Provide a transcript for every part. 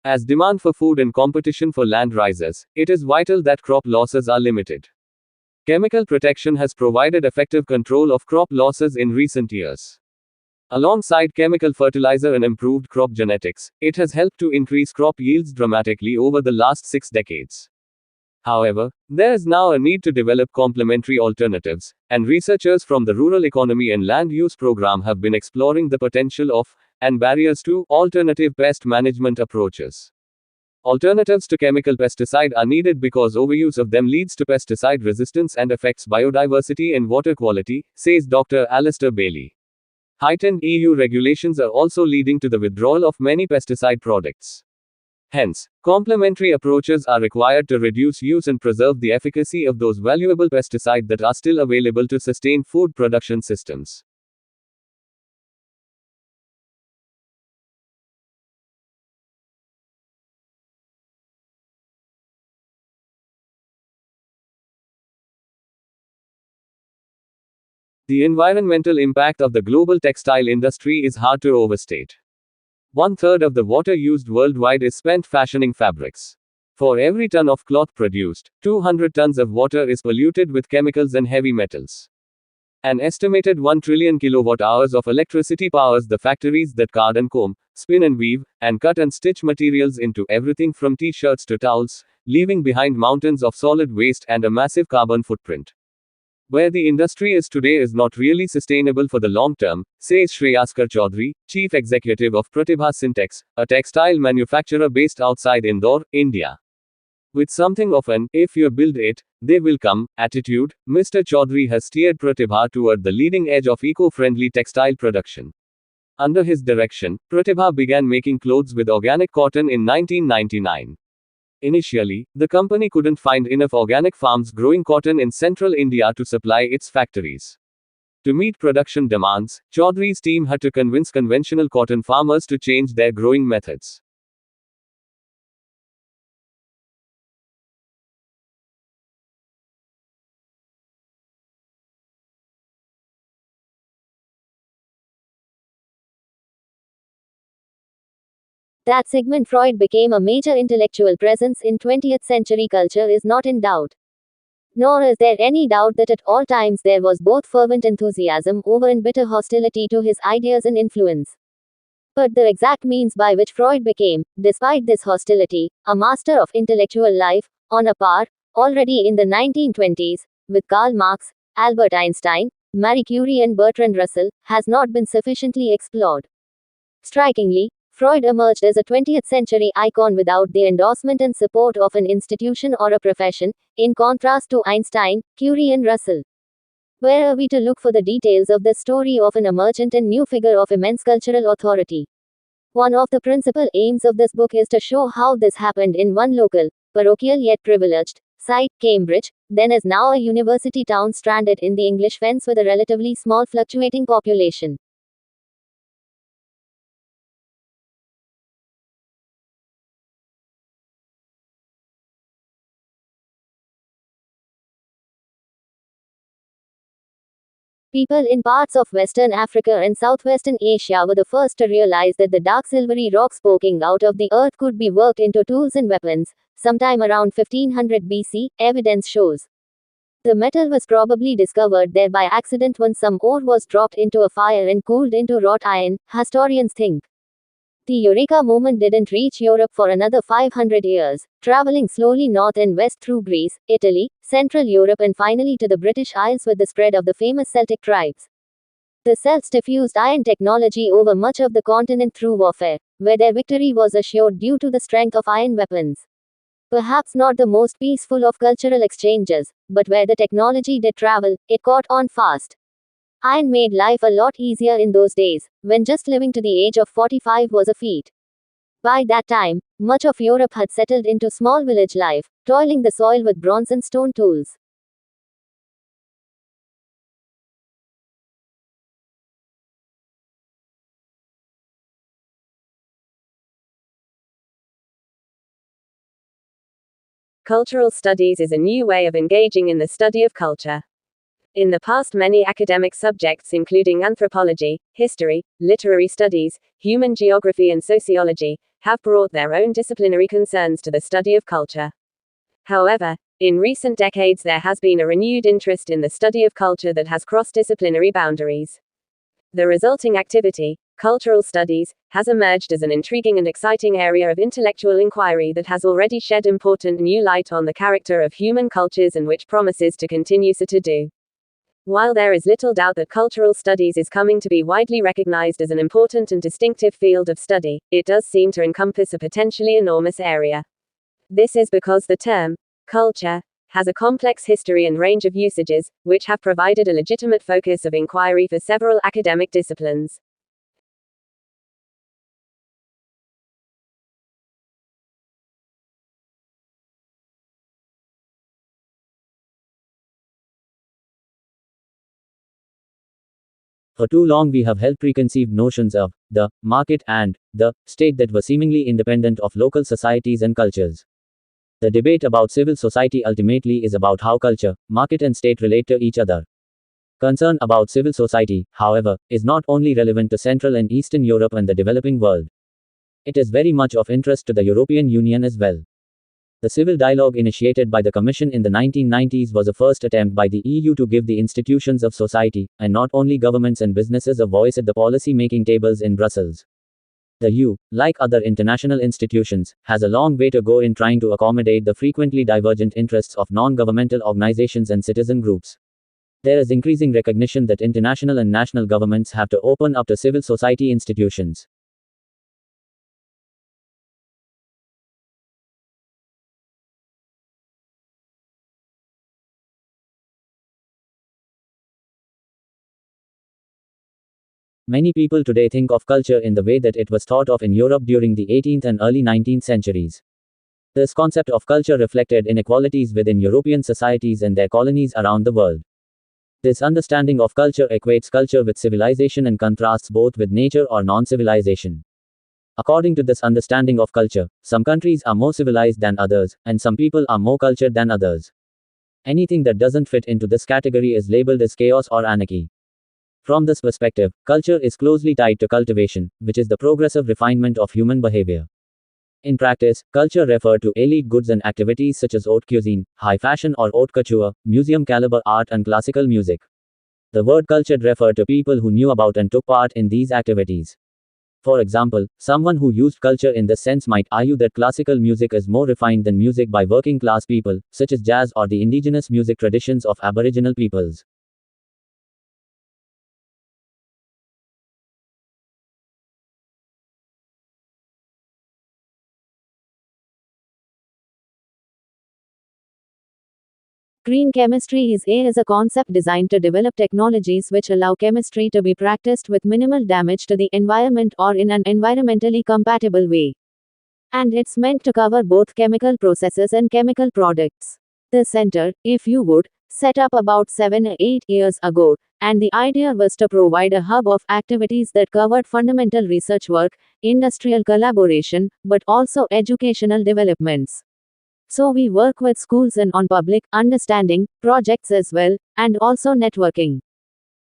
As demand for food and competition for land rises, it is vital that crop losses are limited. Chemical protection has provided effective control of crop losses in recent years. Alongside chemical fertilizer and improved crop genetics, it has helped to increase crop yields dramatically over the last 6 decades. However, there is now a need to develop complementary alternatives, and researchers from the Rural Economy and Land Use Program have been exploring the potential of, and barriers to, alternative pest management approaches. Alternatives to chemical pesticide are needed because overuse of them leads to pesticide resistance and affects biodiversity and water quality, says Dr. Alistair Bailey. Heightened EU regulations are also leading to the withdrawal of many pesticide products. Hence, complementary approaches are required to reduce use and preserve the efficacy of those valuable pesticides that are still available to sustain food production systems. The environmental impact of the global textile industry is hard to overstate. 1/3 of the water used worldwide is spent fashioning fabrics. For every ton of cloth produced, 200 tons of water is polluted with chemicals and heavy metals. An estimated 1 trillion kilowatt-hours of electricity powers the factories that card and comb, spin and weave, and cut and stitch materials into everything from t-shirts to towels, leaving behind mountains of solid waste and a massive carbon footprint. Where the industry is today is not really sustainable for the long term, says Shreyaskar Chaudhary, Chief Executive of Pratibha Syntex, a textile manufacturer based outside Indore, India. With something of an, if you build it, they will come, attitude, Mr. Chaudhary has steered Pratibha toward the leading edge of eco-friendly textile production. Under his direction, Pratibha began making clothes with organic cotton in 1999. Initially, the company couldn't find enough organic farms growing cotton in central India to supply its factories. To meet production demands, Chaudhary's team had to convince conventional cotton farmers to change their growing methods. That Sigmund Freud became a major intellectual presence in 20th century culture is not in doubt. Nor is there any doubt that at all times there was both fervent enthusiasm over and bitter hostility to his ideas and influence. But the exact means by which Freud became, despite this hostility, a master of intellectual life, on a par, already in the 1920s, with Karl Marx, Albert Einstein, Marie Curie and Bertrand Russell, has not been sufficiently explored. Strikingly, Freud emerged as a 20th century icon without the endorsement and support of an institution or a profession, in contrast to Einstein, Curie and Russell. Where are we to look for the details of this story of an emergent and new figure of immense cultural authority? One of the principal aims of this book is to show how this happened in one local, parochial yet privileged, site, Cambridge, then is now a university town stranded in the English fence with a relatively small fluctuating population. People in parts of Western Africa and Southwestern Asia were the first to realize that the dark silvery rocks poking out of the earth could be worked into tools and weapons, sometime around 1500 BC, evidence shows. The metal was probably discovered there by accident when some ore was dropped into a fire and cooled into wrought iron, historians think. The Eureka movement didn't reach Europe for another 500 years, traveling slowly north and west through Greece, Italy, Central Europe and finally to the British Isles with the spread of the famous Celtic tribes. The Celts diffused iron technology over much of the continent through warfare, where their victory was assured due to the strength of iron weapons. Perhaps not the most peaceful of cultural exchanges, but where the technology did travel, it caught on fast. Iron made life a lot easier in those days, when just living to the age of 45 was a feat. By that time, much of Europe had settled into small village life, toiling the soil with bronze and stone tools. Cultural studies is a new way of engaging in the study of culture. In the past, many academic subjects, including anthropology, history, literary studies, human geography, and sociology, have brought their own disciplinary concerns to the study of culture. However, in recent decades there has been a renewed interest in the study of culture that has crossed disciplinary boundaries. The resulting activity, cultural studies, has emerged as an intriguing and exciting area of intellectual inquiry that has already shed important new light on the character of human cultures and which promises to continue so to do. While there is little doubt that cultural studies is coming to be widely recognized as an important and distinctive field of study, it does seem to encompass a potentially enormous area. This is because the term, culture, has a complex history and range of usages, which have provided a legitimate focus of inquiry for several academic disciplines. For too long we have held preconceived notions of the market and the state that were seemingly independent of local societies and cultures. The debate about civil society ultimately is about how culture, market and state relate to each other. Concern about civil society, however, is not only relevant to Central and Eastern Europe and the developing world. It is very much of interest to the European Union as well. The civil dialogue initiated by the Commission in the 1990s was a first attempt by the EU to give the institutions of society, and not only governments and businesses, a voice at the policy-making tables in Brussels. The EU, like other international institutions, has a long way to go in trying to accommodate the frequently divergent interests of non-governmental organizations and citizen groups. There is increasing recognition that international and national governments have to open up to civil society institutions. Many people today think of culture in the way that it was thought of in Europe during the 18th and early 19th centuries. This concept of culture reflected inequalities within European societies and their colonies around the world. This understanding of culture equates culture with civilization and contrasts both with nature or non-civilization. According to this understanding of culture, some countries are more civilized than others, and some people are more cultured than others. Anything that doesn't fit into this category is labeled as chaos or anarchy. From this perspective, culture is closely tied to cultivation, which is the progressive refinement of human behavior. In practice, culture referred to elite goods and activities such as haute cuisine, high fashion or haute couture, museum caliber art and classical music. The word cultured referred to people who knew about and took part in these activities. For example, someone who used culture in this sense might argue that classical music is more refined than music by working class people, such as jazz or the indigenous music traditions of Aboriginal peoples. Green chemistry is a concept designed to develop technologies which allow chemistry to be practiced with minimal damage to the environment or in an environmentally compatible way. And it's meant to cover both chemical processes and chemical products. The center, if you would, set up about 7 or 8 years ago, and the idea was to provide a hub of activities that covered fundamental research work, industrial collaboration, but also educational developments. So we work with schools and on public understanding projects as well, and also networking.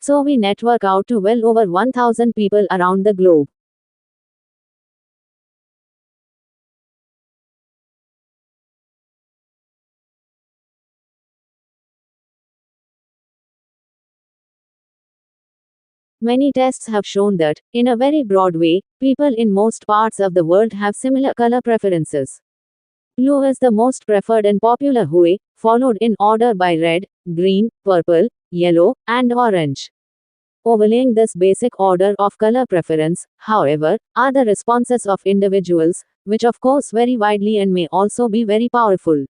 So we network out to well over 1,000 people around the globe. Many tests have shown that, in a very broad way, people in most parts of the world have similar color preferences. Blue is the most preferred and popular hue, followed in order by red, green, purple, yellow, and orange. Overlaying this basic order of color preference, however, are the responses of individuals, which of course vary widely and may also be very powerful.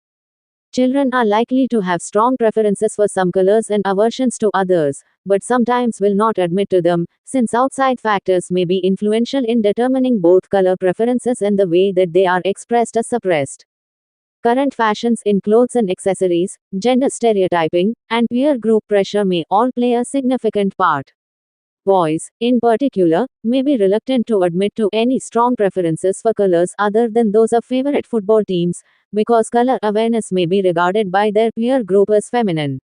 Children are likely to have strong preferences for some colors and aversions to others, but sometimes will not admit to them, since outside factors may be influential in determining both color preferences and the way that they are expressed or suppressed. Current fashions in clothes and accessories, gender stereotyping, and peer group pressure may all play a significant part. Boys, in particular, may be reluctant to admit to any strong preferences for colors other than those of favorite football teams, because color awareness may be regarded by their peer group as feminine.